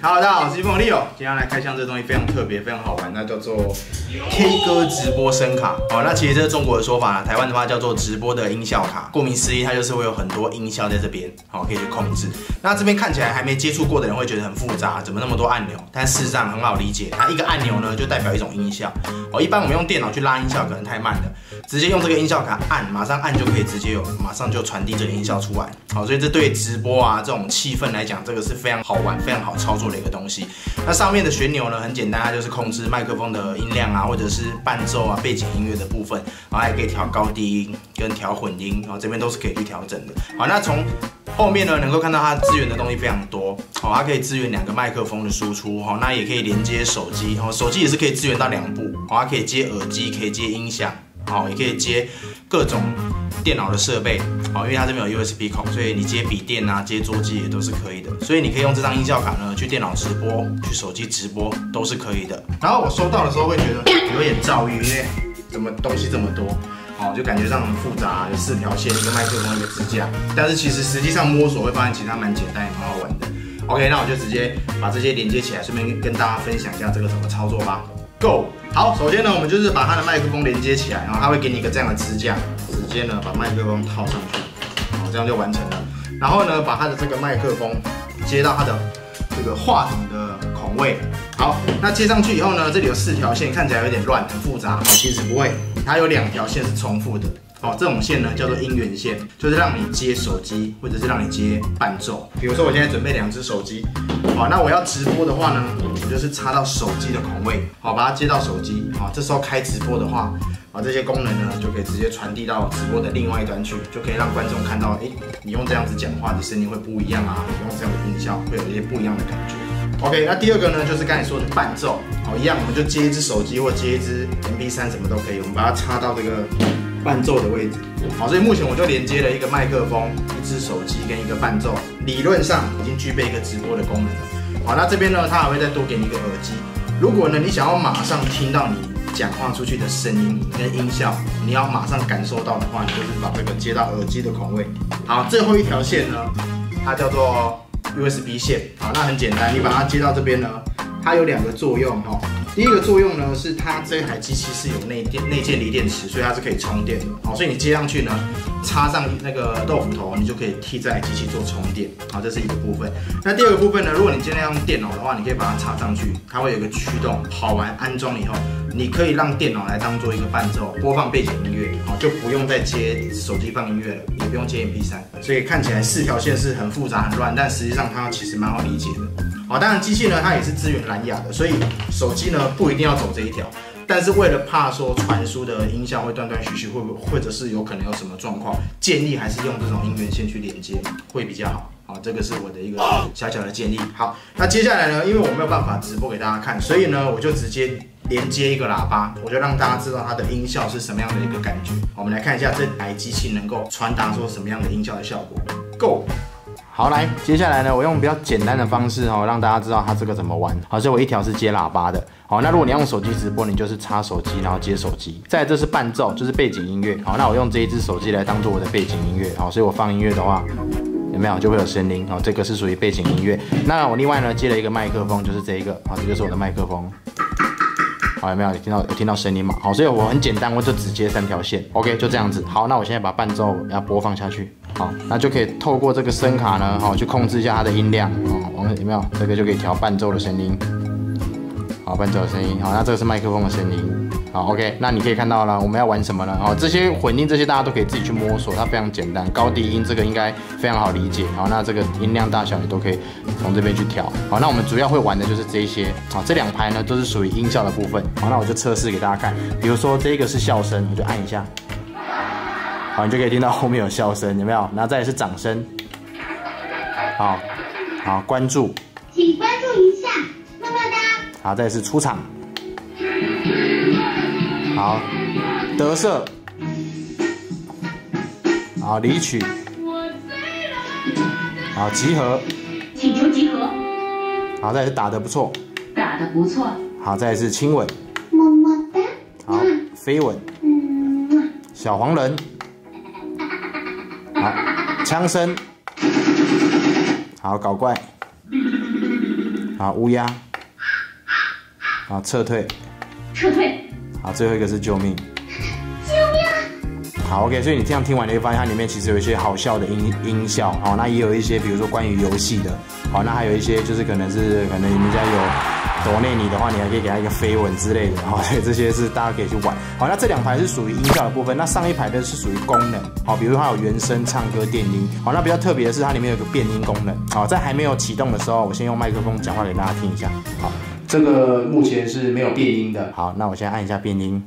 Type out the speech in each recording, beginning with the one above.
Hello， 大家好，我是风力哦。今天来开箱这东西非常特别，非常好玩，那叫做 K 歌直播声卡。那其实这是中国的说法，台湾的话叫做直播的音效卡。顾名思义，它就是会有很多音效在这边，可以去控制。那这边看起来还没接触过的人会觉得很复杂，怎么那么多按钮？但事实上很好理解，它一个按钮呢就代表一种音效。一般我们用电脑去拉音效可能太慢了，直接用这个音效卡按，马上按就可以直接马上就传递这个音效出来。所以这对直播啊这种气氛来讲，这个是非常好玩、非常好操作的一个东西。那上面的旋钮呢很简单，它就是控制麦克风的音量啊，或者是伴奏啊、背景音乐的部分，然后还可以调高低音跟调混音，这边都是可以去调整的。好，那从后面呢能够看到它支援的东西非常多，它可以支援2个麦克风的输出，那也可以连接手机，手机也是可以支援到2部，它可以接耳机，可以接音响，也可以接各种电脑的设备，因为它这边有 USB 孔，所以你接笔电啊、接桌机也都是可以的。所以你可以用这张音效卡呢，去电脑直播、去手机直播都是可以的。然后我收到的时候会觉得有点躁郁，因为怎么东西这么多，就感觉上很复杂，有4条线、一个麦克风、一个支架。但是其实实际上摸索会发现，其实它蛮简单，也蛮好玩的。OK， 那我就直接把这些连接起来，顺便跟大家分享一下这个怎么操作吧。Go！ 好，首先呢，我们就是把它的麦克风连接起来，然后它会给你一个这样的支架，直接呢把麦克风套上去，这样就完成了。然后呢，把它的这个麦克风接到它的这个话筒的孔位。好，那接上去以后呢，这里有4条线，看起来有点乱，很复杂。其实不会，它有2条线是重复的。这种线呢叫做音源线，就是让你接手机或者是让你接伴奏。比如说我现在准备2只手机，那我要直播的话呢，我就是插到手机的孔位，把它接到手机。这时候开直播的话，这些功能呢就可以直接传递到直播的另外一端去，就可以让观众看到，你用这样子讲话的声音会不一样啊，你用这样的音效会有一些不一样的感觉。OK， 那第2个呢就是刚才说的伴奏，一样我们就接一只手机或接一只 MP3 什么都可以，我们把它插到这个伴奏的位置。所以目前我就连接了一个麦克风、1只手机跟1个伴奏，理论上已经具备一个直播的功能了。那这边呢，它还会再多给你一个耳机。如果呢你想要马上听到你讲话出去的声音跟音效，你要马上感受到的话，你就是把这个接到耳机的孔位。好，最后一条线呢，它叫做 USB 线。那很简单，你把它接到这边呢，它有2个作用。第一个作用呢是它这台机器是有内建锂电池，所以它是可以充电的。所以你接上去呢，插上那个豆腐头，你就可以替这台机器做充电。这是一个部分。那第2个部分呢，如果你今天用电脑的话，你可以把它插上去，它会有一个驱动，好玩。安装以后，你可以让电脑来当做一个伴奏，播放背景音乐，就不用再接手机放音乐了，也不用接 MP3。所以看起来4条线是很复杂很乱，但实际上它其实蛮好理解的。当然机器呢它也是支援蓝牙的，所以手机呢不一定要走这一条。但是为了怕说传输的音效会断断续续，或者是有可能有什么状况，建议还是用这种音源线去连接会比较好。这个是我的一个小小的建议。好，那接下来呢，因为我没有办法直播给大家看，所以呢我就直接连接一个喇叭，我就让大家知道它的音效是什么样的一个感觉。我们来看一下这台机器能够传达出什么样的音效的效果。Go！好，来，接下来呢，我用比较简单的方式让大家知道它这个怎么玩。所以我一条是接喇叭的。那如果你要用手机直播，你就是插手机，然后接手机。再来这是伴奏，就是背景音乐。那我用这一只手机来当做我的背景音乐。所以我放音乐的话，有没有就会有声音？这个是属于背景音乐。那我另外呢接了一个麦克风，就是这一个。这就是我的麦克风。有没有听到声音嘛？所以我很简单，我就只接3条线。OK， 就这样子。好，那我现在把伴奏要播放下去。那就可以透过这个声卡呢，去控制一下它的音量。有没有？这个就可以调伴奏的声音。好，伴奏的声音。好，那这个是麦克风的声音。好 ，OK， 那你可以看到了，我们要玩什么呢？这些混音这些大家都可以自己去摸索，它非常简单。高低音这个应该非常好理解。好，那这个音量大小也都可以从这边去调。好，那我们主要会玩的就是这一些。这2排呢都是属于音效的部分。好，那我就测试给大家看。比如说这个是笑声，我就按一下。好，你就可以听到后面有笑声，有没有？然后再来是掌声。好，关注，请关注一下，么么哒。好，再来是出场。好，得瑟。好，离曲。好，集合。请求集合。好，再来是打得不错。打得不错。好，再来是亲吻。么么哒。好，飞吻。小黄人。好，枪声。好，搞怪。好，乌鸦，好，撤退，撤退，好，最后一个是救命。救命！好 ，OK， 所以你这样听完，你会发现它里面其实有一些好笑的音效，好，那也有一些比如说关于游戏的，好，那还有一些就是可能你们家有抖内你的话，你还可以给它一个飞吻之类的，好，所以这些是大家可以去玩。好，那这2排是属于音效的部分，那上一排的是属于功能，好，比如它有原声、唱歌、电音，好，那比较特别的是它里面有个变音功能，好，在还没有启动的时候，我先用麦克风讲话给大家听一下，好，这个目前是没有变音的，好，那我现在按一下变音。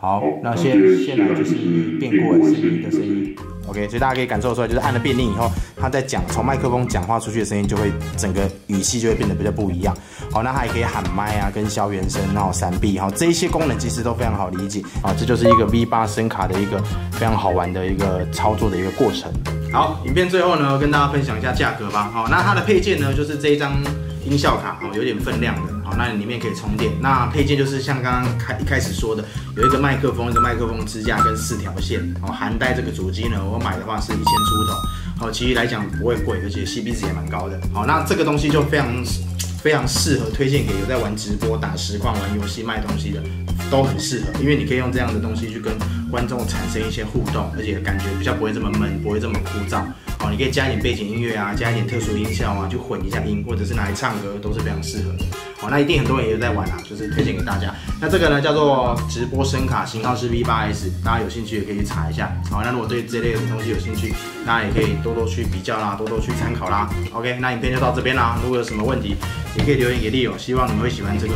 好，那先来就是变过声音的声音 ，OK， 所以大家可以感受出来，就是按了变音以后，它在从麦克风讲话出去的声音就会整个语气就会变得比较不一样。好，那它也可以喊麦啊，跟消原声，然后闪避，好，这一些功能其实都非常好理解啊，这就是一个 V8 声卡的一个非常好玩的一个操作的一个过程。好，影片最后呢，跟大家分享一下价格吧。好，那它的配件呢，就是这一张音效卡，有点分量的。好，那里面可以充电。那配件就是像刚刚一开始说的，有一个麦克风、一个麦克风支架跟4条线。哦，含带这个主机呢，我买的话是1000出头。好，其实来讲不会贵，而且 CP 值也蛮高的。好，那这个东西就非常适合推荐给有在玩直播、打实况、玩游戏、卖东西的，都很适合，因为你可以用这样的东西去跟观众产生一些互动，而且感觉比较不会这么闷，不会这么枯燥。好，你可以加一点背景音乐啊，加一点特殊音效啊，去混一下音，或者是拿来唱歌，都是非常适合的。好，那一定很多人也有在玩啊，就是推荐给大家。那这个呢叫做直播声卡，型号是 V8S， 大家有兴趣也可以去查一下。好，那如果对这类的东西有兴趣，大家也可以多多去比较啦，多多去参考啦。OK， 那影片就到这边啦。如果有什么问题，也可以留言给Leo，希望你们会喜欢这个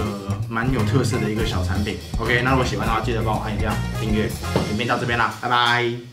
蛮有特色的一个小产品。OK， 那如果喜欢的话，记得帮我按一下订阅。影片到这边啦，拜拜。